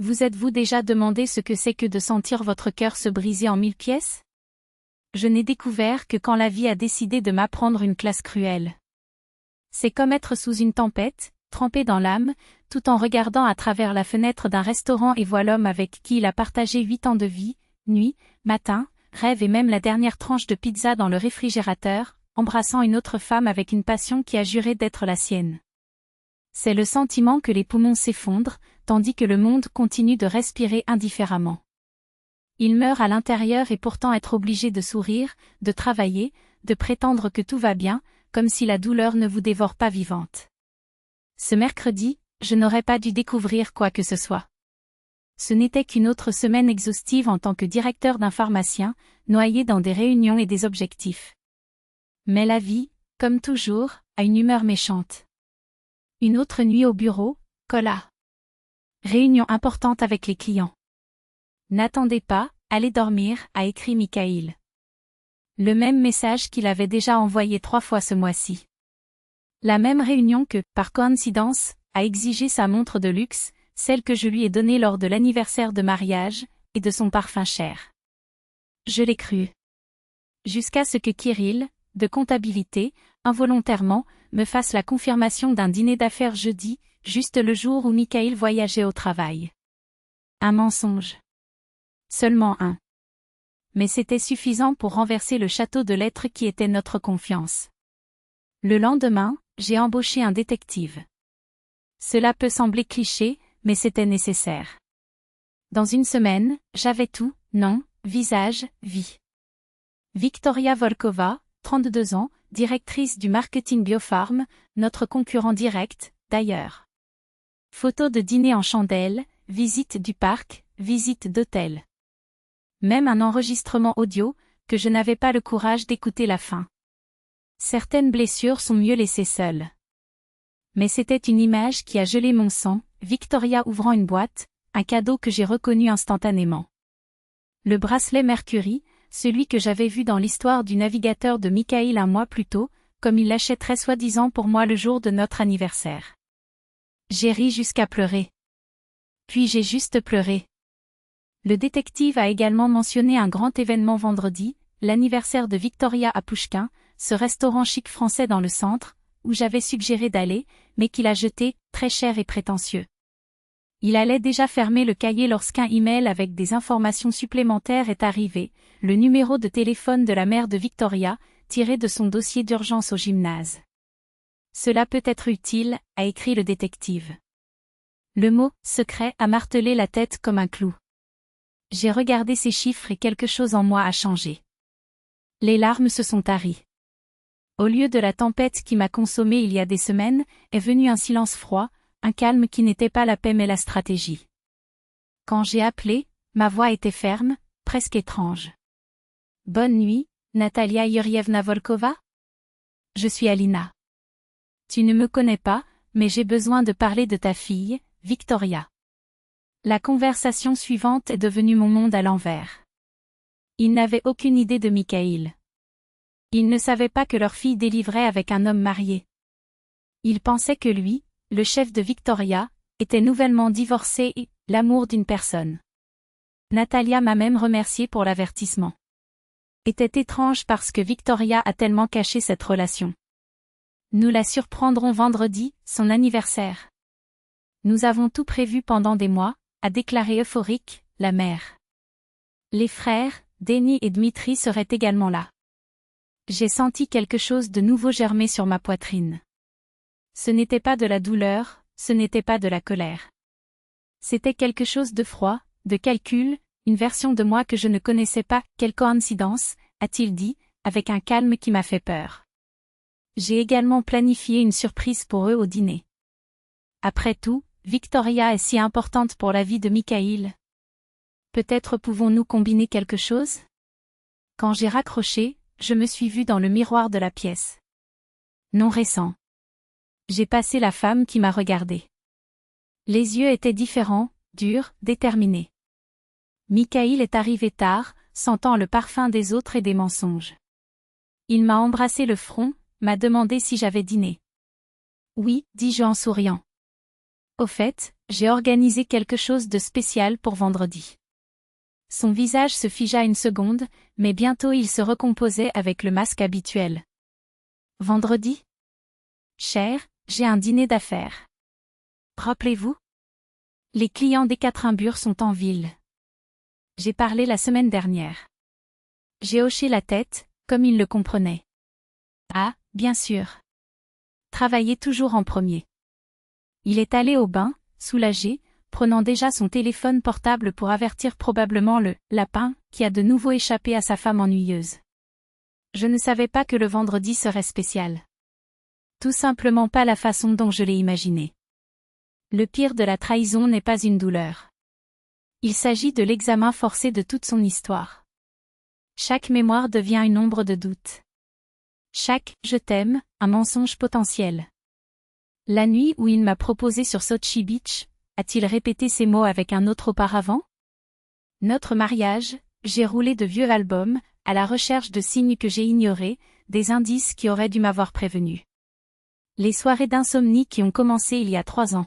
Vous êtes-vous déjà demandé ce que c'est que de sentir votre cœur se briser en 1000 pièces? Je n'ai découvert que quand la vie a décidé de m'apprendre une classe cruelle. C'est comme être sous une tempête, trempé dans l'âme, tout en regardant à travers la fenêtre d'un restaurant et voir l'homme avec qui il a partagé 8 ans de vie, nuit, matin, rêve et même la dernière tranche de pizza dans le réfrigérateur, embrassant une autre femme avec une passion qui a juré d'être la sienne. C'est le sentiment que les poumons s'effondrent, tandis que le monde continue de respirer indifféremment. Il meurt à l'intérieur et pourtant être obligé de sourire, de travailler, de prétendre que tout va bien, comme si la douleur ne vous dévore pas vivante. Ce mercredi, je n'aurais pas dû découvrir quoi que ce soit. Ce n'était qu'une autre semaine exhaustive en tant que directeur d'un pharmacien, noyé dans des réunions et des objectifs. Mais la vie, comme toujours, a une humeur méchante. Une autre nuit au bureau, Cola. Réunion importante avec les clients. N'attendez pas, allez dormir, a écrit Michail. Le même message qu'il avait déjà envoyé 3 fois ce mois-ci. La même réunion que, par coïncidence, a exigé sa montre de luxe, celle que je lui ai donnée lors de l'anniversaire de mariage, et de son parfum cher. Je l'ai cru. Jusqu'à ce que Kirill, de comptabilité, involontairement, me fasse la confirmation d'un dîner d'affaires jeudi, juste le jour où Michail voyageait au travail. Un mensonge. Seulement un. Mais c'était suffisant pour renverser le château de lettres qui était notre confiance. Le lendemain, j'ai embauché un détective. Cela peut sembler cliché, mais c'était nécessaire. Dans une semaine, j'avais tout, nom, visage, vie. Victoria Volkova, 32 ans, directrice du marketing Biopharm, notre concurrent direct, d'ailleurs. Photos de dîner en chandelle, visite du parc, visite d'hôtel. Même un enregistrement audio, que je n'avais pas le courage d'écouter la fin. Certaines blessures sont mieux laissées seules. Mais c'était une image qui a gelé mon sang, Victoria ouvrant une boîte, un cadeau que j'ai reconnu instantanément. Le bracelet Mercury, celui que j'avais vu dans l'histoire du navigateur de Michail un mois plus tôt, comme il l'achèterait soi-disant pour moi le jour de notre anniversaire. J'ai ri jusqu'à pleurer. Puis j'ai juste pleuré. Le détective a également mentionné un grand événement vendredi, l'anniversaire de Victoria à Pouchkin, ce restaurant chic français dans le centre, où j'avais suggéré d'aller, mais qu'il a jeté, très cher et prétentieux. Il allait déjà fermer le cahier lorsqu'un email avec des informations supplémentaires est arrivé, le numéro de téléphone de la mère de Victoria, tiré de son dossier d'urgence au gymnase. Cela peut être utile, a écrit le détective. Le mot « secret » a martelé la tête comme un clou. J'ai regardé ces chiffres et quelque chose en moi a changé. Les larmes se sont taries. Au lieu de la tempête qui m'a consommé il y a des semaines, est venu un silence froid, un calme qui n'était pas la paix mais la stratégie. Quand j'ai appelé, ma voix était ferme, presque étrange. « Bonne nuit, Natalia Yurievna Volkova ? Je suis Alina. Tu ne me connais pas, mais j'ai besoin de parler de ta fille, Victoria. » La conversation suivante est devenue mon monde à l'envers. Ils n'avaient aucune idée de Michail. Ils ne savaient pas que leur fille délivrait avec un homme marié. Ils pensaient que lui, le chef de Victoria, était nouvellement divorcé et l'amour d'une personne. Natalia m'a même remercié pour l'avertissement. Était étrange parce que Victoria a tellement caché cette relation. Nous la surprendrons vendredi, son anniversaire. Nous avons tout prévu pendant des mois, a déclaré euphorique, la mère. Les frères, Denis et Dmitri seraient également là. J'ai senti quelque chose de nouveau germer sur ma poitrine. Ce n'était pas de la douleur, ce n'était pas de la colère. C'était quelque chose de froid, de calcul, une version de moi que je ne connaissais pas. Quelle coïncidence, a-t-il dit, avec un calme qui m'a fait peur. J'ai également planifié une surprise pour eux au dîner. Après tout, Victoria est si importante pour la vie de Michail. Peut-être pouvons-nous combiner quelque chose ? Quand j'ai raccroché, je me suis vue dans le miroir de la pièce. Non récent. J'ai passé la femme qui m'a regardée. Les yeux étaient différents, durs, déterminés. Michail est arrivé tard, sentant le parfum des autres et des mensonges. Il m'a embrassé le front, m'a demandé si j'avais dîné. Oui, dis-je en souriant. Au fait, j'ai organisé quelque chose de spécial pour vendredi. Son visage se figea une seconde, mais bientôt il se recomposait avec le masque habituel. Vendredi? Cher, j'ai un dîner d'affaires. Rappelez-vous? Les clients d'Ekaterinburg sont en ville. J'ai parlé la semaine dernière. J'ai hoché la tête, comme il le comprenait. Ah, bien sûr. Travaillez toujours en premier. Il est allé au bain, soulagé, prenant déjà son téléphone portable pour avertir probablement le « lapin » qui a de nouveau échappé à sa femme ennuyeuse. Je ne savais pas que le vendredi serait spécial. Tout simplement pas la façon dont je l'ai imaginé. Le pire de la trahison n'est pas une douleur. Il s'agit de l'examen forcé de toute son histoire. Chaque mémoire devient une ombre de doute. Chaque « je t'aime », un mensonge potentiel. La nuit où il m'a proposé sur Sochi Beach, a-t-il répété ces mots avec un autre auparavant? Notre mariage, j'ai roulé de vieux albums, à la recherche de signes que j'ai ignorés, des indices qui auraient dû m'avoir prévenu. Les soirées d'insomnie qui ont commencé il y a 3 ans.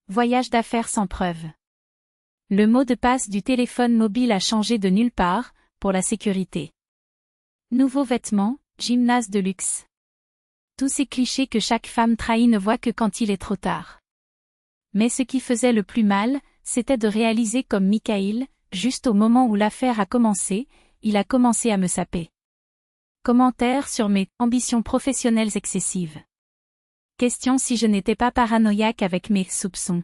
Voyage d'affaires sans preuve. Le mot de passe du téléphone mobile a changé de nulle part, pour la sécurité. Nouveaux vêtements, gymnase de luxe. Tous ces clichés que chaque femme trahie ne voit que quand il est trop tard. Mais ce qui faisait le plus mal, c'était de réaliser comme Michael, juste au moment où l'affaire a commencé, il a commencé à me saper. Commentaire sur mes ambitions professionnelles excessives. Question si je n'étais pas paranoïaque avec mes soupçons.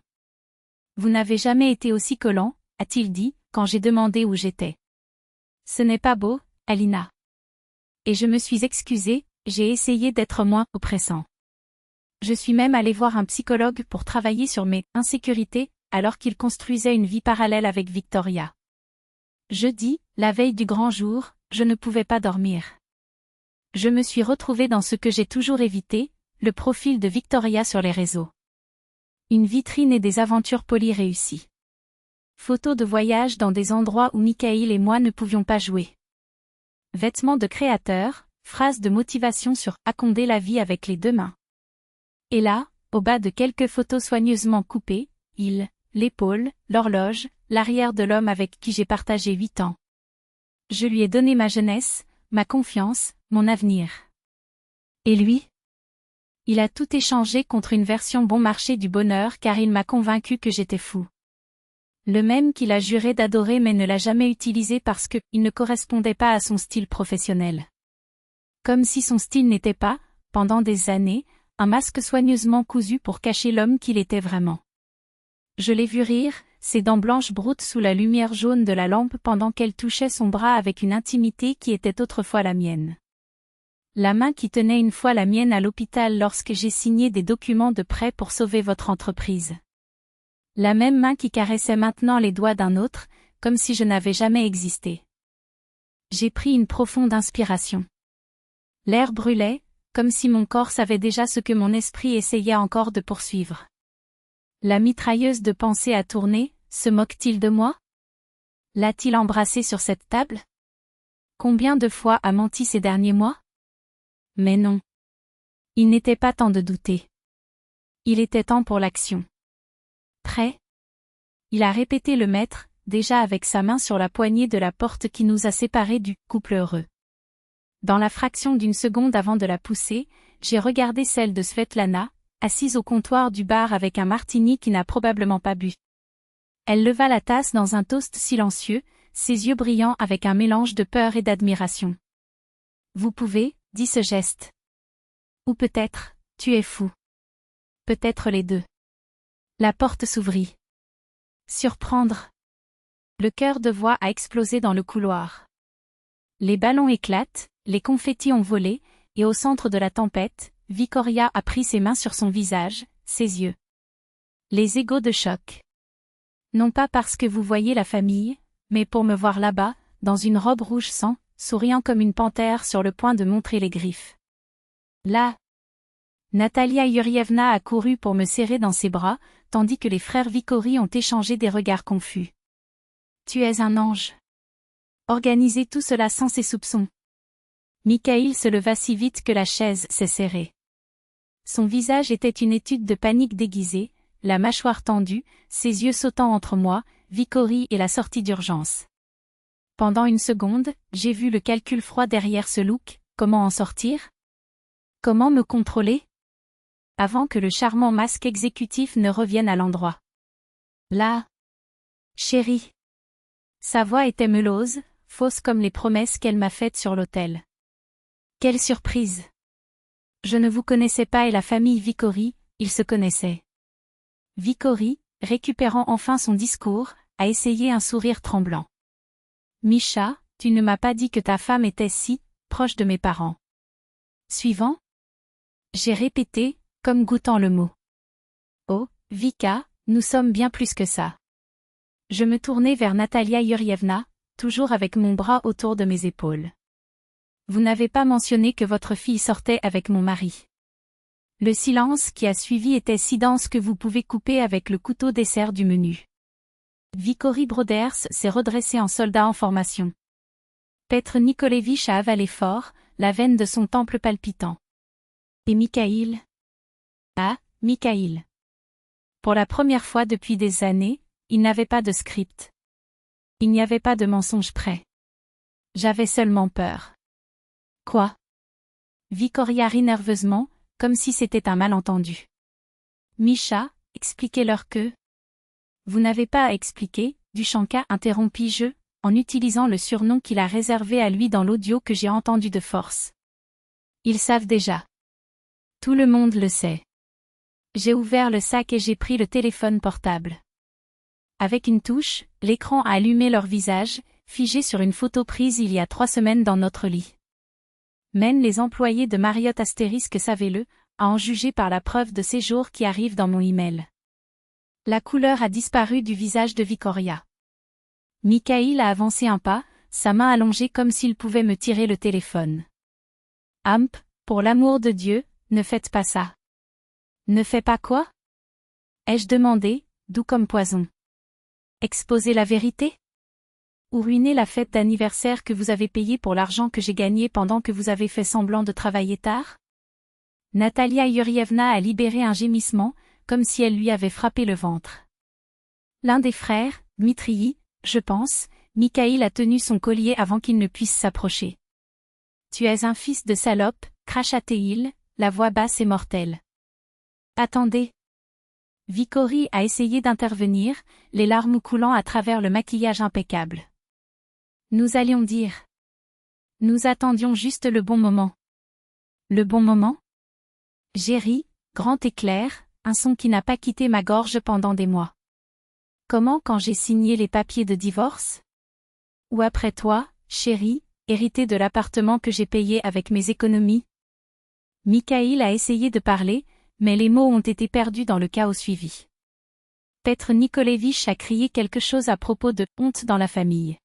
Vous n'avez jamais été aussi collant, a-t-il dit, quand j'ai demandé où j'étais. Ce n'est pas beau, Alina. Et je me suis excusée, j'ai essayé d'être moins oppressant. Je suis même allée voir un psychologue pour travailler sur mes insécurités, alors qu'il construisait une vie parallèle avec Victoria. Jeudi, la veille du grand jour, je ne pouvais pas dormir. Je me suis retrouvée dans ce que j'ai toujours évité, le profil de Victoria sur les réseaux. Une vitrine et des aventures polies réussies. Photos de voyage dans des endroits où Michael et moi ne pouvions pas jouer. Vêtements de créateur, phrases de motivation sur « aconder la vie avec les 2 mains ». Et là, au bas de quelques photos soigneusement coupées, l'épaule, l'horloge, l'arrière de l'homme avec qui j'ai partagé 8 ans. Je lui ai donné ma jeunesse, ma confiance, mon avenir. Et lui? Il a tout échangé contre une version bon marché du bonheur car il m'a convaincu que j'étais fou. Le même qu'il a juré d'adorer mais ne l'a jamais utilisé parce que il ne correspondait pas à son style professionnel. Comme si son style n'était pas, pendant des années, un masque soigneusement cousu pour cacher l'homme qu'il était vraiment. Je l'ai vu rire, ses dents blanches broutent sous la lumière jaune de la lampe pendant qu'elle touchait son bras avec une intimité qui était autrefois la mienne. La main qui tenait une fois la mienne à l'hôpital lorsque j'ai signé des documents de prêt pour sauver votre entreprise. La même main qui caressait maintenant les doigts d'un autre, comme si je n'avais jamais existé. J'ai pris une profonde inspiration. L'air brûlait, comme si mon corps savait déjà ce que mon esprit essayait encore de poursuivre. La mitrailleuse de pensée a tourné, se moque-t-il de moi? L'a-t-il embrassé sur cette table? Combien de fois a menti ces derniers mois? Mais non. Il n'était pas temps de douter. Il était temps pour l'action. Prêt? Il a répété le maître, déjà avec sa main sur la poignée de la porte qui nous a séparés du couple heureux. Dans la fraction d'une seconde avant de la pousser, j'ai regardé celle de Svetlana, assise au comptoir du bar avec un martini qui n'a probablement pas bu. Elle leva la tasse dans un toast silencieux, ses yeux brillants avec un mélange de peur et d'admiration. Vous pouvez, dit ce geste. Ou peut-être, tu es fou. Peut-être les deux. La porte s'ouvrit. Surprendre. Le chœur de voix a explosé dans le couloir. Les ballons éclatent, les confettis ont volé, et au centre de la tempête, Victoria a pris ses mains sur son visage, ses yeux. Les égaux de choc. Non pas parce que vous voyez la famille, mais pour me voir là-bas, dans une robe rouge sang, souriant comme une panthère sur le point de montrer les griffes. Là. Natalia Yurievna a couru pour me serrer dans ses bras, tandis que les frères Vicori ont échangé des regards confus. Tu es un ange. Organiser tout cela sans ses soupçons. Michael se leva si vite que la chaise s'est serrée. Son visage était une étude de panique déguisée, la mâchoire tendue, ses yeux sautant entre moi, Vicori et la sortie d'urgence. Pendant une seconde, j'ai vu le calcul froid derrière ce look, comment en sortir? Comment me contrôler? Avant que le charmant masque exécutif ne revienne à l'endroit. Là. Chérie. Sa voix était meulose, fausse comme les promesses qu'elle m'a faites sur l'autel. Quelle surprise! Je ne vous connaissais pas et la famille Vicori, ils se connaissaient. Vicori, récupérant enfin son discours, a essayé un sourire tremblant. Misha, tu ne m'as pas dit que ta femme était si proche de mes parents. Suivant? J'ai répété, comme goûtant le mot. Oh, Vika, nous sommes bien plus que ça. Je me tournai vers Natalia Yurievna, toujours avec mon bras autour de mes épaules. Vous n'avez pas mentionné que votre fille sortait avec mon mari. Le silence qui a suivi était si dense que vous pouvez couper avec le couteau dessert du menu. Vicori Broders s'est redressé en soldat en formation. Petr Nikolaevitch a avalé fort, la veine de son temple palpitant. Et Mikhaïl? Ah, Mikhaïl. Pour la première fois depuis des années, il n'avait pas de script. Il n'y avait pas de mensonge prêt. J'avais seulement peur. Quoi? Victoria rit nerveusement, comme si c'était un malentendu. Misha, expliquez-leur que... Vous n'avez pas à expliquer, Dushanka interrompis-je, en utilisant le surnom qu'il a réservé à lui dans l'audio que j'ai entendu de force. Ils savent déjà. Tout le monde le sait. J'ai ouvert le sac et j'ai pris le téléphone portable. Avec une touche, l'écran a allumé leur visage, figé sur une photo prise il y a 3 semaines dans notre lit. Même les employés de Marriott Asterisk savaient-le, à en juger par la preuve de séjour qui arrive dans mon email. La couleur a disparu du visage de Victoria. Mikhaïl a avancé un pas, sa main allongée comme s'il pouvait me tirer le téléphone. Amp, pour l'amour de Dieu, ne faites pas ça. Ne fais pas quoi? Ai-je demandé, doux comme poison. Exposer la vérité? Ou ruiner la fête d'anniversaire que vous avez payée pour l'argent que j'ai gagné pendant que vous avez fait semblant de travailler tard? Natalia Yurievna a libéré un gémissement, comme si elle lui avait frappé le ventre. L'un des frères, Dmitri, je pense, Mikhaïl a tenu son collier avant qu'il ne puisse s'approcher. Tu es un fils de salope, cracha-t-il, la voix basse et mortelle. Attendez. Vicori a essayé d'intervenir, les larmes coulant à travers le maquillage impeccable. Nous allions dire. Nous attendions juste le bon moment. Le bon moment? J'ai ri, grand et clair, un son qui n'a pas quitté ma gorge pendant des mois. Comment quand j'ai signé les papiers de divorce? Ou après toi, chérie, hérité de l'appartement que j'ai payé avec mes économies? Mikhaïl a essayé de parler, mais les mots ont été perdus dans le chaos suivi. Petr Nikolaevitch a crié quelque chose à propos de « honte dans la famille ».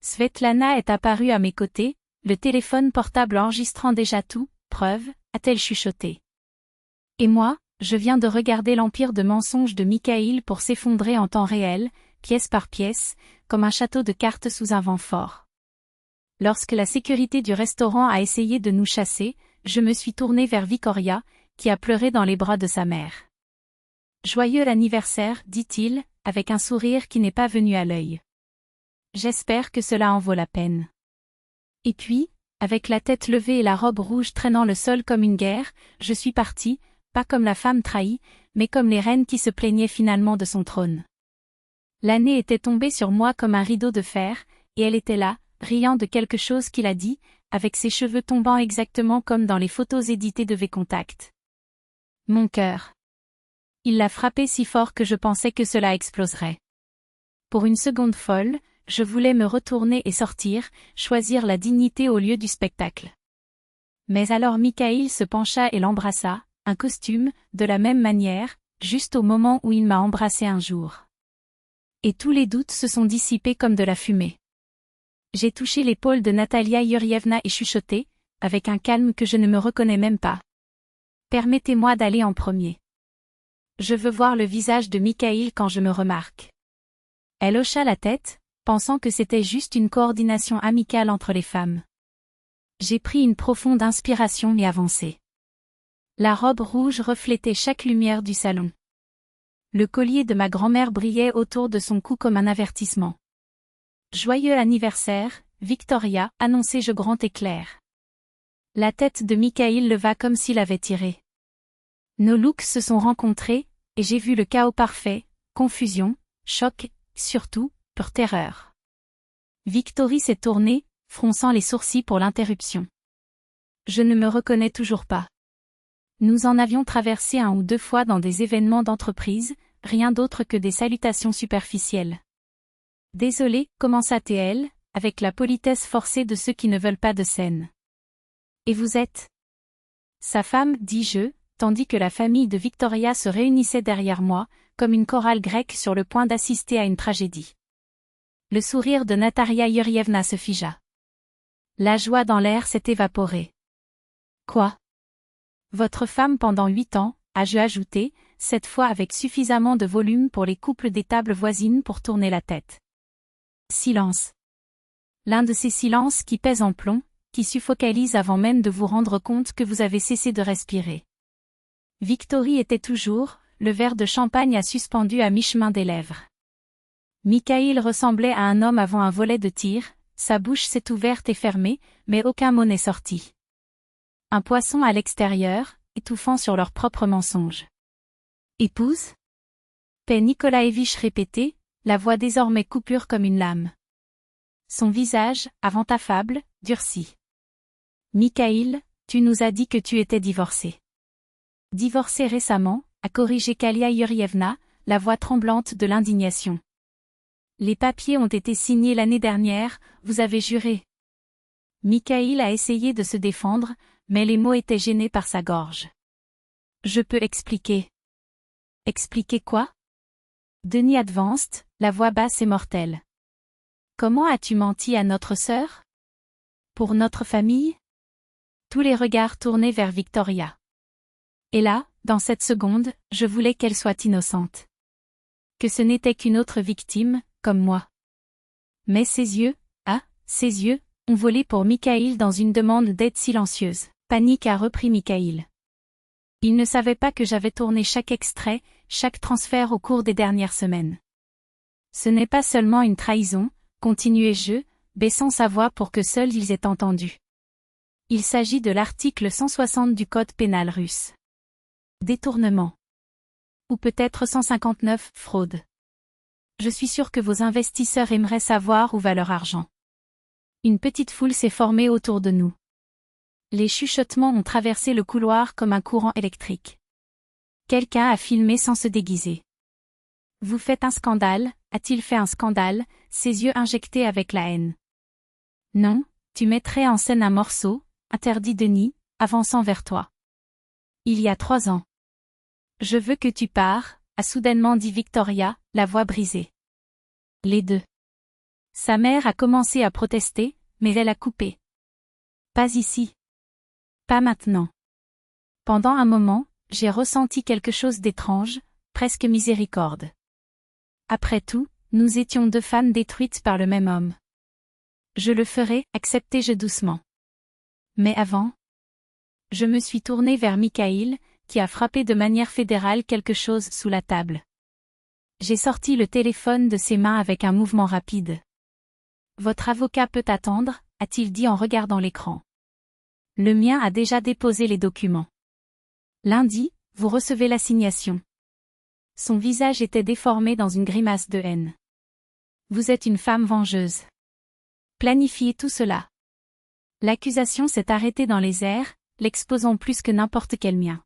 Svetlana est apparue à mes côtés, le téléphone portable enregistrant déjà tout, preuve, a-t-elle chuchoté. Et moi, je viens de regarder l'empire de mensonges de Mikhaïl pour s'effondrer en temps réel, pièce par pièce, comme un château de cartes sous un vent fort. Lorsque la sécurité du restaurant a essayé de nous chasser, je me suis tournée vers Victoria, qui a pleuré dans les bras de sa mère. Joyeux anniversaire, dit-il, avec un sourire qui n'est pas venu à l'œil. J'espère que cela en vaut la peine. Et puis, avec la tête levée et la robe rouge traînant le sol comme une guerre, je suis partie, pas comme la femme trahie, mais comme les reines qui se plaignaient finalement de son trône. L'année était tombée sur moi comme un rideau de fer, et elle était là, riant de quelque chose qu'il a dit, avec ses cheveux tombant exactement comme dans les photos éditées de V-Contact. Mon cœur. Il l'a frappé si fort que je pensais que cela exploserait. Pour une seconde folle, je voulais me retourner et sortir, choisir la dignité au lieu du spectacle. Mais alors Mikhaïl se pencha et l'embrassa, un costume, de la même manière, juste au moment où il m'a embrassé un jour. Et tous les doutes se sont dissipés comme de la fumée. J'ai touché l'épaule de Natalia Yurievna et chuchoté, avec un calme que je ne me reconnais même pas. Permettez-moi d'aller en premier. Je veux voir le visage de Mikhaïl quand je me remarque. Elle hocha la tête, pensant que c'était juste une coordination amicale entre les femmes. J'ai pris une profonde inspiration et avancé. La robe rouge reflétait chaque lumière du salon. Le collier de ma grand-mère brillait autour de son cou comme un avertissement. Joyeux anniversaire, Victoria, annonçai-je grand éclair. La tête de Michael leva comme s'il avait tiré. Nos looks se sont rencontrés, et j'ai vu le chaos parfait, confusion, choc, surtout, pure terreur. Victory s'est tournée, fronçant les sourcils pour l'interruption. Je ne me reconnais toujours pas. Nous en avions traversé 1 ou 2 fois dans des événements d'entreprise, rien d'autre que des salutations superficielles. Désolée, commença-t-elle, avec la politesse forcée de ceux qui ne veulent pas de scène. Et vous êtes ? Sa femme, dis-je, tandis que la famille de Victoria se réunissait derrière moi, comme une chorale grecque sur le point d'assister à une tragédie. Le sourire de Natalia Yurievna se figea. La joie dans l'air s'est évaporée. Quoi ? Votre femme pendant 8 ans, ai-je ajouté, cette fois avec suffisamment de volume pour les couples des tables voisines pour tourner la tête. Silence. L'un de ces silences qui pèsent en plomb, qui suffocalisent avant même de vous rendre compte que vous avez cessé de respirer. Victory était toujours, le verre de champagne a suspendu à mi-chemin des lèvres. Michael ressemblait à un homme avant un volet de tir, sa bouche s'est ouverte et fermée, mais aucun mot n'est sorti. Un poisson à l'extérieur, étouffant sur leur propre mensonge. Épouse ? Paix Nikolaevitch répétait, la voix désormais coupure comme une lame. Son visage, avant affable, durcit. Michael, tu nous as dit que tu étais divorcé. Divorcé récemment, a corrigé Kalia Yurievna, la voix tremblante de l'indignation. Les papiers ont été signés l'année dernière, vous avez juré. Michael a essayé de se défendre, mais les mots étaient gênés par sa gorge. Je peux expliquer. Expliquer quoi ? Denis Advanced, la voix basse et mortelle. Comment as-tu menti à notre sœur ? Pour notre famille ? Tous les regards tournés vers Victoria. Et là, dans cette seconde, je voulais qu'elle soit innocente. Que ce n'était qu'une autre victime, comme moi. Mais ses yeux, ses yeux, ont volé pour Michael dans une demande d'aide silencieuse. Panique a repris Michael. Il ne savait pas que j'avais tourné chaque extrait, chaque transfert au cours des dernières semaines. Ce n'est pas seulement une trahison, continuai-je, baissant sa voix pour que seuls ils aient entendu. Il s'agit de l'article 160 du Code pénal russe. Détournement. Ou peut-être 159, fraude. Je suis sûr que vos investisseurs aimeraient savoir où va leur argent. Une petite foule s'est formée autour de nous. Les chuchotements ont traversé le couloir comme un courant électrique. Quelqu'un a filmé sans se déguiser. Vous faites un scandale, a-t-il fait un scandale, ses yeux injectés avec la haine. Non, tu mettrais en scène un morceau, interdit Denis, avançant vers toi. Il y a 3 ans. Je veux que tu pars, a soudainement dit Victoria, la voix brisée. Les deux. Sa mère a commencé à protester, mais elle a coupé. Pas ici. Pas maintenant. Pendant un moment, j'ai ressenti quelque chose d'étrange, presque miséricorde. Après tout, nous étions 2 femmes détruites par le même homme. Je le ferai, acceptai-je doucement. Mais avant, je me suis tournée vers Michael, qui a frappé de manière fédérale quelque chose sous la table. J'ai sorti le téléphone de ses mains avec un mouvement rapide. Votre avocat peut attendre, a-t-il dit en regardant l'écran. Le mien a déjà déposé les documents. Lundi, vous recevez l'assignation. Son visage était déformé dans une grimace de haine. Vous êtes une femme vengeuse. Planifiez tout cela. L'accusation s'est arrêtée dans les airs, l'exposant plus que n'importe quel mien.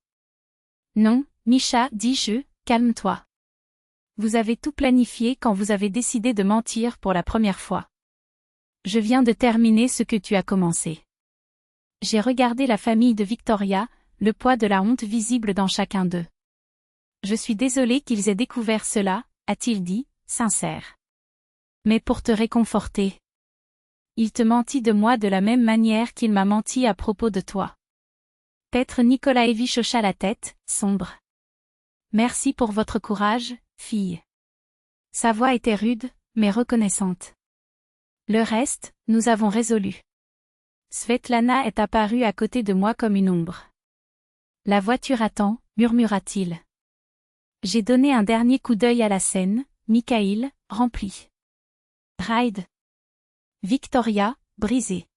Non, Misha, dis-je, calme-toi. Vous avez tout planifié quand vous avez décidé de mentir pour la première fois. Je viens de terminer ce que tu as commencé. J'ai regardé la famille de Victoria, le poids de la honte visible dans chacun d'eux. Je suis désolé qu'ils aient découvert cela, a-t-il dit, sincère. Mais pour te réconforter. Il te mentit de moi de la même manière qu'il m'a menti à propos de toi. Petr Nikolaevitch hocha la tête, sombre. Merci pour votre courage, fille. Sa voix était rude, mais reconnaissante. Le reste, nous avons résolu. Svetlana est apparue à côté de moi comme une ombre. La voiture attend, murmura-t-il. J'ai donné un dernier coup d'œil à la scène, Mikhail, rempli. Ride. Victoria, brisée.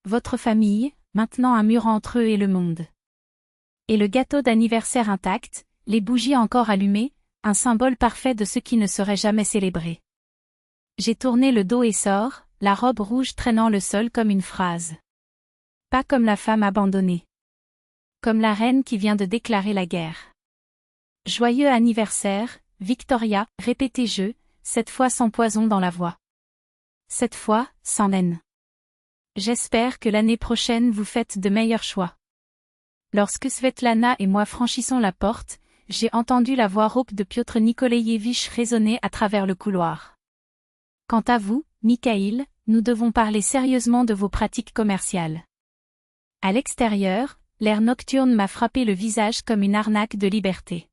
Votre famille, maintenant un mur entre eux et le monde. Et le gâteau d'anniversaire intact, les bougies encore allumées, un symbole parfait de ce qui ne serait jamais célébré. J'ai tourné le dos et sors, la robe rouge traînant le sol comme une phrase. Pas comme la femme abandonnée. Comme la reine qui vient de déclarer la guerre. Joyeux anniversaire, Victoria, répétai-je, cette fois sans poison dans la voix. Cette fois, sans haine. J'espère que l'année prochaine vous faites de meilleurs choix. Lorsque Svetlana et moi franchissons la porte, j'ai entendu la voix rauque de Piotr Nikolaïevitch résonner à travers le couloir. Quant à vous, Mikhail, nous devons parler sérieusement de vos pratiques commerciales. À l'extérieur, l'air nocturne m'a frappé le visage comme une arnaque de liberté.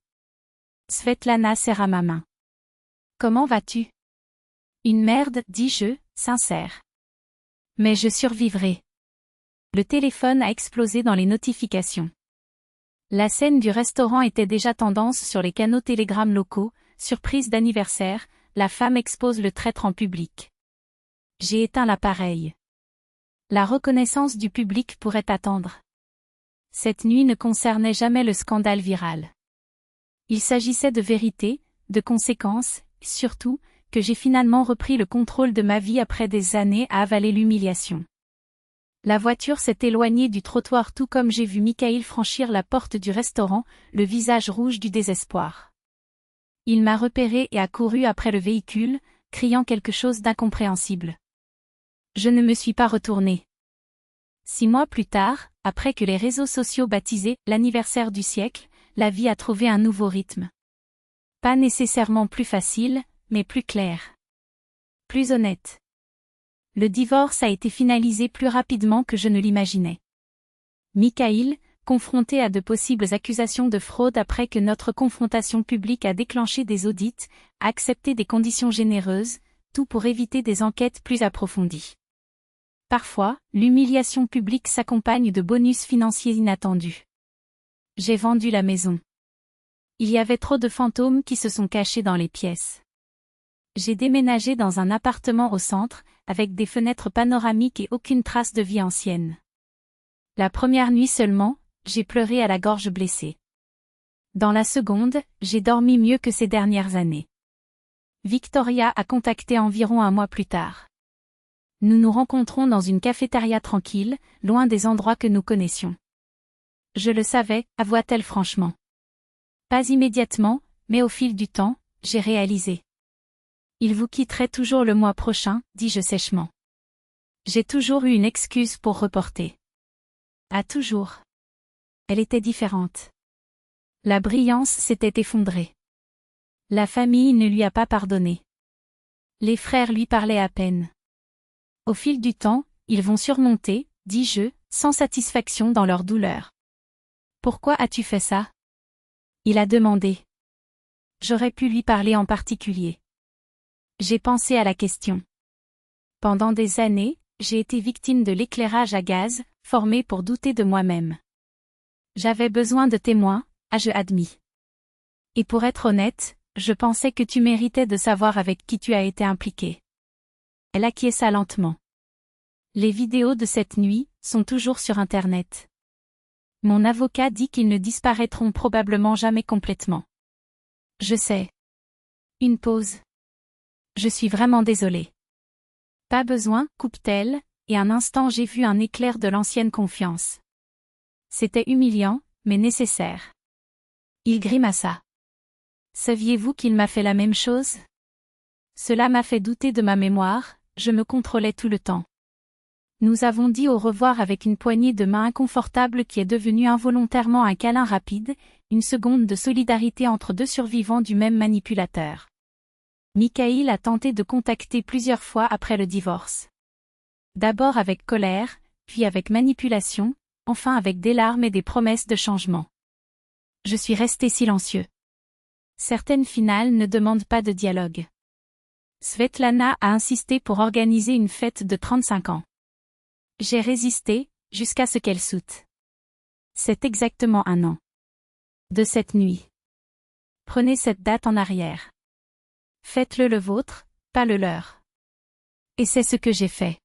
Svetlana serra ma main. Comment vas-tu? Une merde, dis-je, sincère. Mais je survivrai. Le téléphone a explosé dans les notifications. La scène du restaurant était déjà tendance sur les canaux Telegram locaux, surprise d'anniversaire, la femme expose le traître en public. J'ai éteint l'appareil. La reconnaissance du public pourrait attendre. Cette nuit ne concernait jamais le scandale viral. Il s'agissait de vérité, de conséquences, surtout, que j'ai finalement repris le contrôle de ma vie après des années à avaler l'humiliation. La voiture s'est éloignée du trottoir tout comme j'ai vu Mikhail franchir la porte du restaurant, le visage rouge du désespoir. Il m'a repéré et a couru après le véhicule, criant quelque chose d'incompréhensible. Je ne me suis pas retourné. 6 mois plus tard, après que les réseaux sociaux baptisé « l'anniversaire du siècle », la vie a trouvé un nouveau rythme. Pas nécessairement plus facile, mais plus clair. Plus honnête. Le divorce a été finalisé plus rapidement que je ne l'imaginais. Mikhail, confronté à de possibles accusations de fraude après que notre confrontation publique a déclenché des audits, a accepté des conditions généreuses, tout pour éviter des enquêtes plus approfondies. Parfois, l'humiliation publique s'accompagne de bonus financiers inattendus. J'ai vendu la maison. Il y avait trop de fantômes qui se sont cachés dans les pièces. J'ai déménagé dans un appartement au centre, avec des fenêtres panoramiques et aucune trace de vie ancienne. La première nuit seulement, j'ai pleuré à la gorge blessée. Dans la seconde, j'ai dormi mieux que ces dernières années. Victoria a contacté environ un mois plus tard. Nous nous rencontrons dans une cafétéria tranquille, loin des endroits que nous connaissions. Je le savais, avoua-t-elle franchement. Pas immédiatement, mais au fil du temps, j'ai réalisé. Il vous quitterait toujours le mois prochain, dis-je sèchement. J'ai toujours eu une excuse pour reporter. Ah toujours. Elle était différente. La brillance s'était effondrée. La famille ne lui a pas pardonné. Les frères lui parlaient à peine. Au fil du temps, ils vont surmonter, dis-je, sans satisfaction dans leur douleur. Pourquoi as-tu fait ça? Il a demandé. J'aurais pu lui parler en particulier. J'ai pensé à la question. Pendant des années, j'ai été victime de l'éclairage à gaz, formé pour douter de moi-même. J'avais besoin de témoins, ai-je admis. Et pour être honnête, je pensais que tu méritais de savoir avec qui tu as été impliqué. Elle acquiesça lentement. Les vidéos de cette nuit sont toujours sur Internet. Mon avocat dit qu'ils ne disparaîtront probablement jamais complètement. Je sais. Une pause. Je suis vraiment désolée. Pas besoin, coupe-t-elle, et un instant j'ai vu un éclair de l'ancienne confiance. C'était humiliant, mais nécessaire. Il grimaça. Saviez-vous qu'il m'a fait la même chose? Cela m'a fait douter de ma mémoire, je me contrôlais tout le temps. Nous avons dit au revoir avec une poignée de main inconfortable qui est devenue involontairement un câlin rapide, une seconde de solidarité entre deux survivants du même manipulateur. Mikhail a tenté de contacter plusieurs fois après le divorce. D'abord avec colère, puis avec manipulation, enfin avec des larmes et des promesses de changement. Je suis resté silencieux. Certaines finales ne demandent pas de dialogue. Svetlana a insisté pour organiser une fête de 35 ans. J'ai résisté, jusqu'à ce qu'elle saute. C'est exactement 1 an. De cette nuit. Prenez cette date en arrière. Faites-le le vôtre, pas le leur. Et c'est ce que j'ai fait.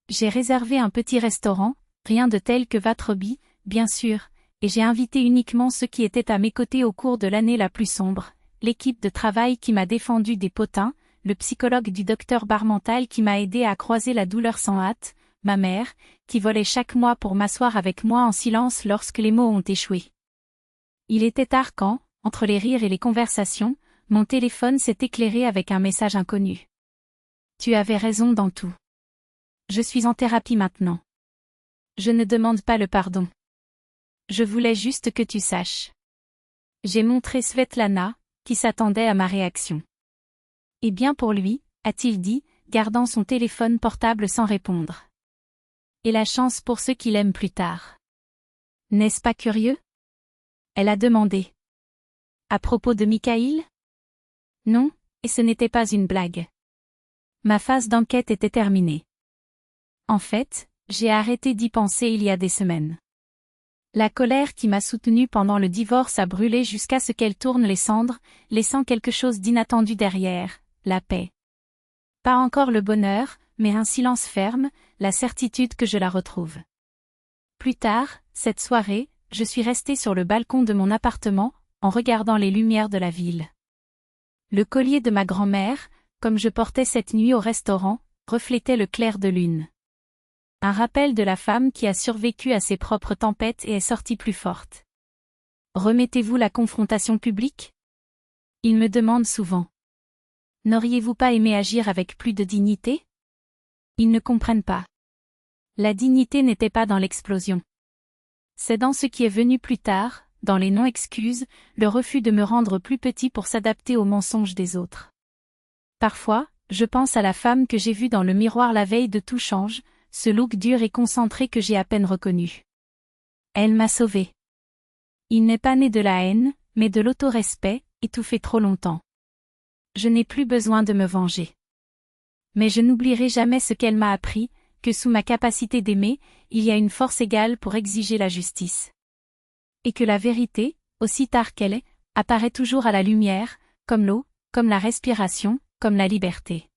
J'ai réservé un petit restaurant, rien de tel que Vatreby, bien sûr, et j'ai invité uniquement ceux qui étaient à mes côtés au cours de l'année la plus sombre, l'équipe de travail qui m'a défendu des potins, le psychologue du docteur Barmental qui m'a aidé à croiser la douleur sans hâte, ma mère, qui volait chaque mois pour m'asseoir avec moi en silence lorsque les mots ont échoué. Il était tard quand, entre les rires et les conversations, mon téléphone s'est éclairé avec un message inconnu. Tu avais raison dans tout. Je suis en thérapie maintenant. Je ne demande pas le pardon. Je voulais juste que tu saches. J'ai montré Svetlana, qui s'attendait à ma réaction. Et bien pour lui, a-t-il dit, gardant son téléphone portable sans répondre. Et la chance pour ceux qui l'aiment plus tard. N'est-ce pas curieux? Elle a demandé. À propos de Mikhaïl? Non, et ce n'était pas une blague. Ma phase d'enquête était terminée. En fait, j'ai arrêté d'y penser il y a des semaines. La colère qui m'a soutenue pendant le divorce a brûlé jusqu'à ce qu'elle tourne les cendres, laissant quelque chose d'inattendu derrière, la paix. Pas encore le bonheur, mais un silence ferme, la certitude que je la retrouve. Plus tard, cette soirée, je suis restée sur le balcon de mon appartement, en regardant les lumières de la ville. Le collier de ma grand-mère, comme je portais cette nuit au restaurant, reflétait le clair de lune. Un rappel de la femme qui a survécu à ses propres tempêtes et est sortie plus forte. Remettez-vous la confrontation publique? Ils me demandent souvent. N'auriez-vous pas aimé agir avec plus de dignité? Ils ne comprennent pas. La dignité n'était pas dans l'explosion. C'est dans ce qui est venu plus tard, dans les non-excuses, le refus de me rendre plus petit pour s'adapter aux mensonges des autres. Parfois, je pense à la femme que j'ai vue dans le miroir la veille de Tout change, ce look dur et concentré que j'ai à peine reconnu. Elle m'a sauvée. Il n'est pas né de la haine, mais de l'autorespect, étouffé trop longtemps. Je n'ai plus besoin de me venger. Mais je n'oublierai jamais ce qu'elle m'a appris, que sous ma capacité d'aimer, il y a une force égale pour exiger la justice. Et que la vérité, aussi tard qu'elle est, apparaît toujours à la lumière, comme l'eau, comme la respiration, comme la liberté.